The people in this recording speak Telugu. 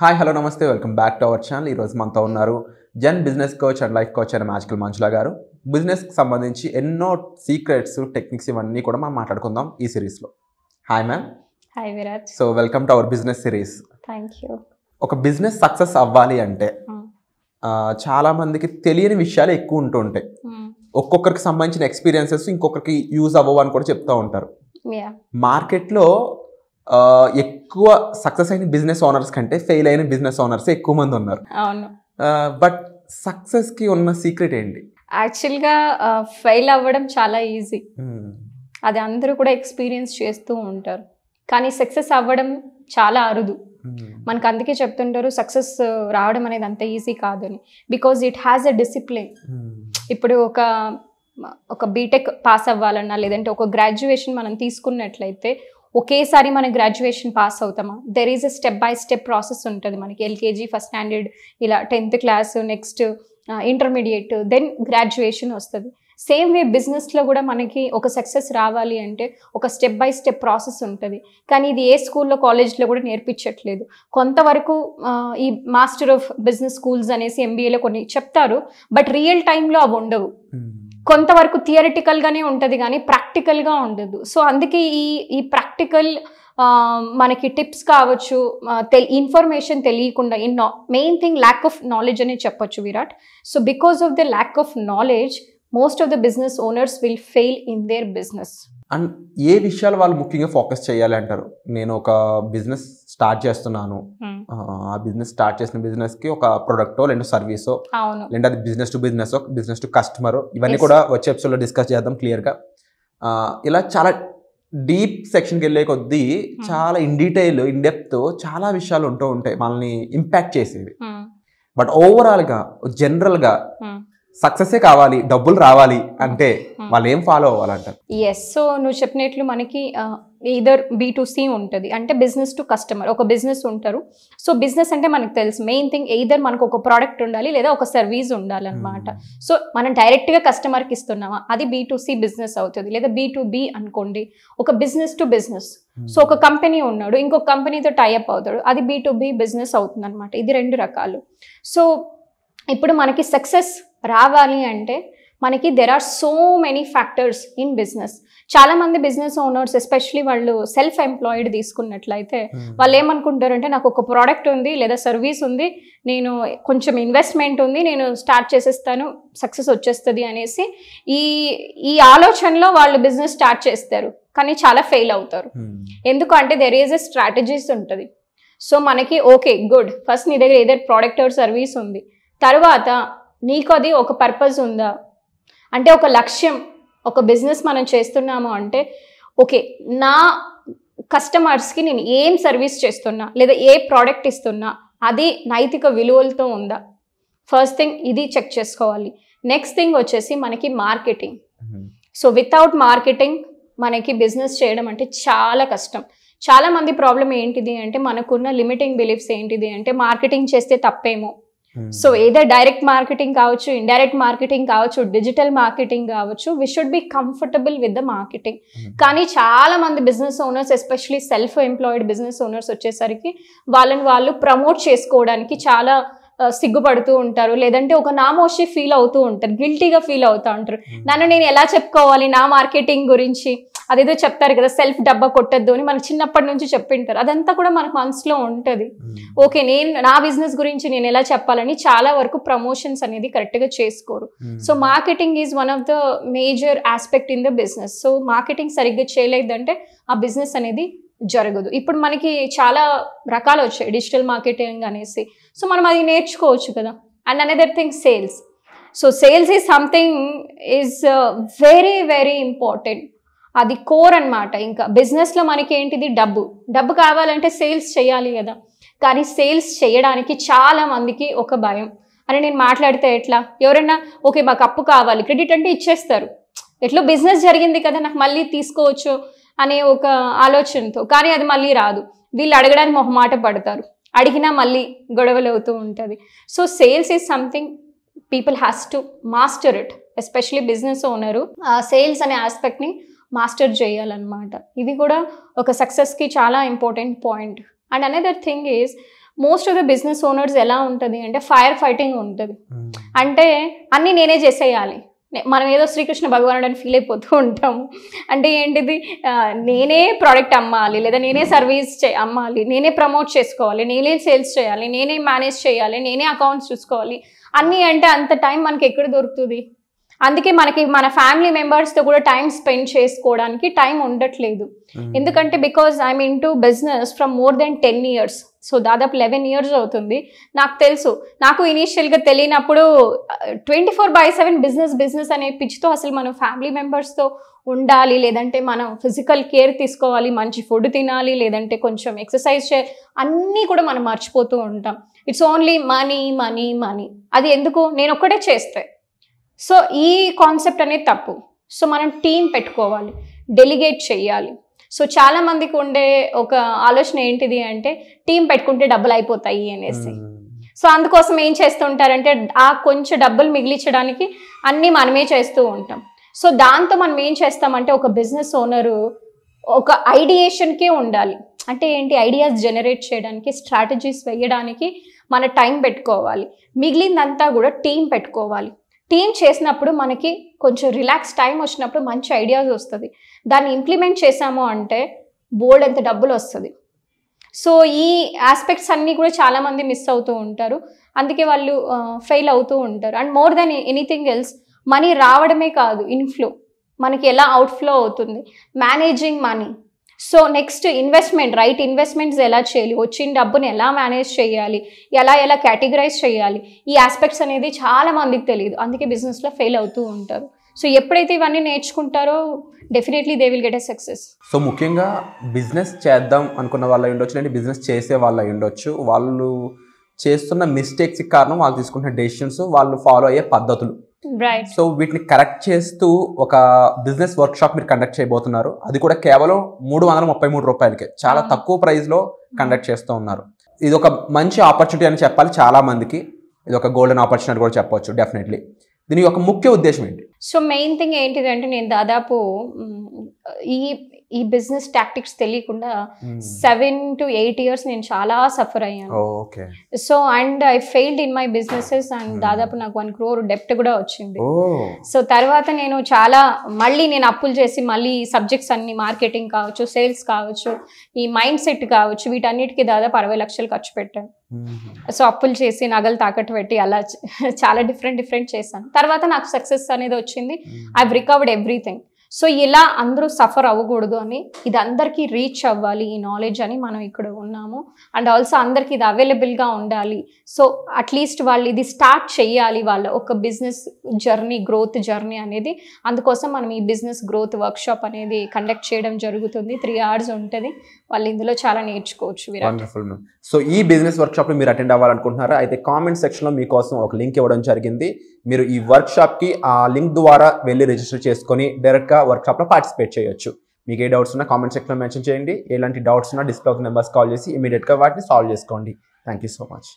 హాయ్ హలో నమస్తే welcome back to our channel. ఈరోజు మనతో ఉన్నారు Jan business coach and life coach అయిన మ్యాజికల్ మంజుల గారు. బిజినెస్కి సంబంధించి ఎన్నో సీక్రెట్స్ టెక్నిక్స్ ఇవన్నీ కూడా మనం మాట్లాడుకుందాం ఈ సిరీస్లో. Hi ma'am. Hi Viraj. So welcome to our business series. Thank you. ఒక బిజినెస్ సక్సెస్ అవ్వాలి అంటే చాలా మందికి తెలియని విషయాలు ఎక్కువ ఉంటూ ఉంటాయి. ఒక్కొక్కరికి సంబంధించిన ఎక్స్పీరియన్సెస్ ఇంకొకరికి యూజ్ అవ్వవు అని కూడా చెప్తూ ఉంటారు. మార్కెట్లో ఎక్కువ సక్సెస్ అయిన బిజినెస్ ఓనర్స్ కంటే ఫెయిల్ అయిన బిజినెస్ ఓనర్స్ ఎక్కువ మంది ఉన్నారు. అవును. బట్ సక్సెస్కి ఉన్న సీక్రెట్ ఏంటి? యాక్చువల్గా ఫెయిల్ అవ్వడం చాలా ఈజీ, అది అందరూ కూడా ఎక్స్పీరియన్స్ చేస్తూ ఉంటారు. కానీ సక్సెస్ అవ్వడం చాలా అరుదు. మనకు అందుకే చెప్తుంటారు సక్సెస్ రావడం అనేది అంత ఈజీ కాదని. Because it has a discipline. ఇప్పుడు ఒక బీటెక్ పాస్ అవ్వాలన్నా లేదంటే ఒక గ్రాడ్యుయేషన్ మనం తీసుకున్నట్లయితే ఒకేసారి మన గ్రాడ్యుయేషన్ పాస్ అవుతామా? There is a step by step process ఉంటుంది మనకి. ఎల్కేజీ, ఫస్ట్ స్టాండర్డ్, ఇలా 10th class, next intermediate, then graduation వస్తుంది. సేమ్ వే బిజినెస్లో కూడా మనకి ఒక సక్సెస్ రావాలి అంటే ఒక స్టెప్ బై స్టెప్ ప్రాసెస్ ఉంటుంది. కానీ ఇది ఏ స్కూల్లో కాలేజ్లో కూడా నేర్పించట్లేదు. కొంతవరకు ఈ మాస్టర్ ఆఫ్ బిజినెస్ స్కూల్స్ అనేసి MBAలో కొన్ని చెప్తారు, బట్ రియల్ టైంలో అవి ఉండవు. కొంతవరకు థియరిటికల్గానే ఉంటుంది కానీ ప్రాక్టికల్గా ఉండదు. సో అందుకే ఈ ప్రాక్టికల్ మనకి టిప్స్ కావచ్చు, ఇన్ఫర్మేషన్ తెలియకుండా main thing lack of knowledge అనే చెప్పొచ్చు Virat. So because of the lack of knowledge most of the business owners will fail in their business. And ఏ విషయాలు వాళ్ళు ముఖ్యంగా ఫోకస్ చేయాలి అంటారు? నేను ఒక బిజినెస్ స్టార్ట్ చేస్తున్నాను, ఆ బిజినెస్ స్టార్ట్ చేసిన బిజినెస్కి ఒక ప్రొడక్టో లేదా సర్వీసో, లేదా అది business to business, business to customer, ఇవన్నీ కూడా వచ్చే ఎపిసోడ్లో డిస్కస్ చేద్దాం క్లియర్గా. ఇలా చాలా డీప్ సెక్షన్కి వెళ్ళే కొద్దీ చాలా ఇన్ డీటెయిల్, ఇన్ డెప్త్ చాలా విషయాలు ఉంటూ ఉంటాయి మనల్ని ఇంపాక్ట్ చేసేవి. బట్ ఓవరాల్గా జనరల్గా సక్సెసే కావాలి, డబ్బులు రావాలి అంటే వాళ్ళు ఏం ఫాలో అవ్వాలంటారు? ఎస్. సో నువ్వు చెప్పినట్లు మనకి ఈదర్ B2C ఉంటుంది, అంటే బిజినెస్ టు కస్టమర్. ఒక బిజినెస్ ఉంటారు. సో బిజినెస్ అంటే మనకు తెలుసు మెయిన్ థింగ్ ఈదర్ మనకు ఒక ప్రోడక్ట్ ఉండాలి లేదా ఒక సర్వీస్ ఉండాలన్నమాట. సో మనం డైరెక్ట్గా కస్టమర్కి ఇస్తున్నామా, అది B2C బిజినెస్ అవుతుంది. లేదా B2B అనుకోండి, ఒక బిజినెస్ టు బిజినెస్. సో ఒక కంపెనీ ఉన్నాడు, ఇంకొక కంపెనీతో టైఅప్ అవుతాడు, అది B2B బిజినెస్ అవుతుంది అనమాట. ఇది రెండు రకాలు. సో ఇప్పుడు మనకి సక్సెస్ రావాలి అంటే మనకి there are so many factors in business. చాలామంది బిజినెస్ ఓనర్స్ ఎస్పెషలీ వాళ్ళు సెల్ఫ్ ఎంప్లాయిడ్ తీసుకున్నట్లయితే వాళ్ళు ఏమనుకుంటారంటే నాకు ఒక ప్రోడక్ట్ ఉంది లేదా సర్వీస్ ఉంది, నేను కొంచెం ఇన్వెస్ట్మెంట్ ఉంది, నేను స్టార్ట్ చేసేస్తాను, సక్సెస్ వచ్చేస్తుంది అనేసి ఈ ఆలోచనలో వాళ్ళు బిజినెస్ స్టార్ట్ చేస్తారు. కానీ చాలా ఫెయిల్ అవుతారు. ఎందుకు అంటే దెర్ ఈజ్ ఎ స్ట్రాటజీస్ ఉంటుంది. సో మనకి ఓకే గుడ్, ఫస్ట్ నీ దగ్గర ఏదైనా ప్రోడక్ట్ ఆర్ సర్వీస్ ఉంది, తర్వాత నీకు అది ఒక పర్పస్ ఉందా అంటే ఒక లక్ష్యం. ఒక బిజినెస్ మనం చేస్తున్నాము అంటే ఓకే నా కస్టమర్స్కి నేను ఏం సర్వీస్ చేస్తున్నా లేదా ఏ ప్రోడక్ట్ ఇస్తున్నా అది నైతిక విలువలతో ఉందా, ఫస్ట్ థింగ్ ఇది చెక్ చేసుకోవాలి. నెక్స్ట్ థింగ్ వచ్చేసి మనకి మార్కెటింగ్. సో వితౌట్ మార్కెటింగ్ మనకి బిజినెస్ చేయడం అంటే చాలా కష్టం. చాలా మంది ప్రాబ్లం ఏంటిది అంటే మనకున్న లిమిటింగ్ బిలీఫ్స్ ఏంటిది అంటే మార్కెటింగ్ చేస్తే తప్పేమో. సో ఏదర్ డైరెక్ట్ మార్కెటింగ్ కావచ్చు, ఇండైరెక్ట్ మార్కెటింగ్ కావచ్చు, డిజిటల్ మార్కెటింగ్ కావచ్చు, we should be comfortable with the marketing. కానీ చాలా మంది business owners especially self employed business owners వచ్చేసరికి వాళ్ళని వాళ్ళు ప్రమోట్ చేసుకోవడానికి చాలా సిగ్గుపడుతూ ఉంటారు, లేదంటే ఒక నామోషి ఫీల్ అవుతూ ఉంటారు, గిల్టీగా ఫీల్ అవుతూ ఉంటారు. నన్ను నేను ఎలా చెప్పుకోవాలి నా మార్కెటింగ్ గురించి, అదేదో చెప్తారు కదా సెల్ఫ్ డబ్బా కొట్టద్దు అని మనకు చిన్నప్పటి నుంచి చెప్పింటారు. అదంతా కూడా మనకు మనసులో ఉంటుంది. ఓకే నేను నా బిజినెస్ గురించి నేను ఎలా చెప్పాలని చాలా వరకు ప్రమోషన్స్ అనేది కరెక్ట్గా చేసుకోరు. So marketing is one of the major aspect in the business. So marketing సరిగ్గా చేయలేదంటే ఆ బిజినెస్ అనేది జరగదు. ఇప్పుడు మనకి చాలా రకాలు వచ్చాయి డిజిటల్ మార్కెటింగ్ అనేసి. సో మనం అది నేర్చుకోవచ్చు కదా. And another thing sales. So sales is something is very very important. అది కోర్ అనమాట. ఇంకా బిజినెస్లో మనకి ఏంటిది డబ్బు కావాలంటే సేల్స్ చేయాలి కదా. కానీ సేల్స్ చేయడానికి చాలా మందికి ఒక భయం. అని నేను మాట్లాడితే ఎట్లా, ఎవరైనా ఓకే మాకు అప్పు కావాలి, క్రెడిట్ అంటే ఇచ్చేస్తారు, ఎట్లా బిజినెస్ జరిగింది కదా నాకు మళ్ళీ తీసుకోవచ్చు అనే ఒక ఆలోచనతో. కానీ అది మళ్ళీ రాదు. వీళ్ళు అడగడానికి మొహమాట పడతారు, అడిగినా మళ్ళీ గొడవలు అవుతూ ఉంటుంది. So sales is something people has to master it. Especially business owner ఆ సేల్స్ అనే ఆస్పెక్ట్ని మాస్టర్ చేయాలన్నమాట. ఇది కూడా ఒక సక్సెస్కి చాలా important point. And another thing is most of the business owners ఎలా ఉంటుంది అంటే ఫైర్ ఫైటింగ్ ఉంటుంది. అంటే అన్నీ నేనే చేసేయాలి, మనం ఏదో శ్రీకృష్ణ భగవానుడు అని ఫీల్ అయిపోతూ ఉంటాము. అంటే ఏంటిది, నేనే ప్రోడక్ట్ అమ్మాలి, లేదా నేనే సర్వీస్ అమ్మాలి, నేనే ప్రమోట్ చేసుకోవాలి, నేనే సేల్స్ చేయాలి, నేనే మేనేజ్ చేయాలి, నేనే అకౌంట్స్ చూసుకోవాలి అన్నీ. అంటే అంత టైం మనకి ఎక్కడ దొరుకుతుంది? అందుకే మనకి మన ఫ్యామిలీ మెంబర్స్తో కూడా టైం స్పెండ్ చేసుకోవడానికి టైం ఉండట్లేదు. ఎందుకంటే because I'm in to business from more than 10 years. So దాదాపు 11 years అవుతుంది. నాకు తెలుసు, నాకు ఇనీషియల్గా తెలియనప్పుడు 24/7 బిజినెస్ అనే పిచ్చితో అసలు మనం ఫ్యామిలీ మెంబర్స్తో ఉండాలి, లేదంటే మనం ఫిజికల్ కేర్ తీసుకోవాలి, మంచి ఫుడ్ తినాలి, లేదంటే కొంచెం ఎక్సర్సైజ్ అన్నీ కూడా మనం మర్చిపోతూ ఉంటాం. It's only money money money. అది ఎందుకు, నేను ఒక్కటే చేస్తే. సో ఈ కాన్సెప్ట్ అనేది తప్పు. సో మనం టీం పెట్టుకోవాలి, డెలిగేట్ చేయాలి. సో చాలా మందికి ఉండే ఒక ఆలోచన ఏంటిది అంటే టీం పెట్టుకుంటే డబ్బులు అయిపోతాయి అనేసి. సో అందుకోసం ఏం చేస్తుంటారంటే ఆ కొంచెం డబ్బులు మిగిలించడానికి అన్నీ మనమే చేస్తూ ఉంటాం. సో దాంతో మనం ఏం చేస్తామంటే ఒక బిజినెస్ ఓనరు ఒక ఐడియేషన్కే ఉండాలి. అంటే ఏంటి, ఐడియాస్ జనరేట్ చేయడానికి, స్ట్రాటజీస్ వేయడానికి మన టైం పెట్టుకోవాలి. మిగిలిందంతా కూడా టీం పెట్టుకోవాలి. టీం చేసినప్పుడు మనకి కొంచెం రిలాక్స్ టైం వచ్చినప్పుడు మంచి ఐడియాస్ వస్తుంది. దాన్ని ఇంప్లిమెంట్ చేసాము అంటే బోల్డ్ ఎంత డబ్బులు వస్తుంది. సో ఈ ఆస్పెక్ట్స్ అన్నీ కూడా చాలామంది మిస్ అవుతూ ఉంటారు. అందుకే వాళ్ళు ఫెయిల్ అవుతూ ఉంటారు. And more than anything else, money రావడమే కాదు, ఇన్ఫ్లో మనకి ఎలా అవుట్ఫ్లో అవుతుంది, managing money. So next investment, right investments ఎలా చేయాలి, వచ్చిన డబ్బుని ఎలా మేనేజ్ చేయాలి, ఎలా కేటగిరైజ్ చేయాలి, ఈ ఆస్పెక్ట్స్ అనేది చాలా మందికి తెలియదు. అందుకే బిజినెస్లో ఫెయిల్ అవుతూ ఉంటారు. సో ఎప్పుడైతే ఇవన్నీ నేర్చుకుంటారో definitely they will get a success. So ముఖ్యంగా బిజినెస్ చేద్దాం అనుకున్న వాళ్ళు అయి ఉండొచ్చు, లేదంటే బిజినెస్ చేసే వాళ్ళు అయి ఉండొచ్చు. వాళ్ళు చేస్తున్న మిస్టేక్స్కి కారణం వాళ్ళు తీసుకుంటున్న డెసిషన్స్, వాళ్ళు ఫాలో అయ్యే పద్ధతులు. సో వీటిని కరెక్ట్ చేస్తూ ఒక బిజినెస్ వర్క్ షాప్ మీరు కండక్ట్ చేయబోతున్నారు. అది కూడా కేవలం 333 రూపాయలకే, చాలా తక్కువ ప్రైస్లో కండక్ట్ చేస్తూ ఉన్నారు. ఇది ఒక మంచి ఆపర్చునిటీ అని చెప్పాలి చాలా మందికి. ఇది ఒక గోల్డెన్ ఆపర్చునిటీ కూడా చెప్పవచ్చు డెఫినెట్లీ. దీని యొక్క ముఖ్య ఉద్దేశం ఏంటి? సో మెయిన్ థింగ్ ఏంటిదంటే నేను దాదాపు ఈ బిజినెస్ టాక్టిక్స్ తెలియకుండా 7 to 8 years నేను చాలా సఫర్ అయ్యాను. So and I failed in my businesses and దాదాపు నాకు 1 crore డెప్ట్ కూడా వచ్చింది. సో తర్వాత నేను మళ్ళీ నేను అప్పులు చేసి మళ్ళీ సబ్జెక్ట్స్ అన్ని, మార్కెటింగ్ కావచ్చు, సేల్స్ కావచ్చు, ఈ మైండ్ సెట్ కావచ్చు, వీటన్నిటికీ దాదాపు 60 లక్షలు ఖర్చు పెట్టాను. సో అప్పులు చేసి నగలు తాకట్టు పెట్టి అలా చాలా డిఫరెంట్ చేశాను. తర్వాత నాకు సక్సెస్ అనేది వచ్చింది. I recovered everything. సో ఇలా అందరూ సఫర్ అవ్వకూడదు అని, ఇది అందరికీ రీచ్ అవ్వాలి ఈ నాలెడ్జ్ అని మనం ఇక్కడ ఉన్నాము. అండ్ ఆల్సో అందరికీ ఇది అవైలబుల్గా ఉండాలి. సో అట్లీస్ట్ వాళ్ళు ఇది స్టార్ట్ చేయాలి, వాళ్ళ ఒక బిజినెస్ జర్నీ, గ్రోత్ జర్నీ అనేది. అందుకోసం మనం ఈ బిజినెస్ గ్రోత్ వర్క్షాప్ అనేది కండక్ట్ చేయడం జరుగుతుంది. 3 hours ఉంటుంది. వాళ్ళు ఇందులో చాలా నేర్చుకోవచ్చు. వండర్ఫుల్. సో ఈ బిజినెస్ వర్క్షాప్లో మీరు అటెండ్ అవ్వాలనుకుంటున్నారా? అయితే కామెంట్ సెక్షన్లో మీకోసం ఒక లింక్ ఇవ్వడం జరిగింది. మీరు ఈ వర్క్షాప్కి ఆ లింక్ ద్వారా వెళ్ళి రిజిస్టర్ చేసుకొని డైరెక్ట్గా వర్క్షాప్లో పార్టిసిపేట్ చేయొచ్చు. మీకు ఏ డౌట్స్ ఉన్నా కామెంట్ సెక్షన్లో మెన్షన్ చేయండి. ఎలాంటి డౌట్స్ ఉన్నా డిస్ప్లే నెంబర్స్ కాల్ చేసి ఇమీడియట్గా వాటిని సాల్వ్ చేసుకోండి. Thank you so much.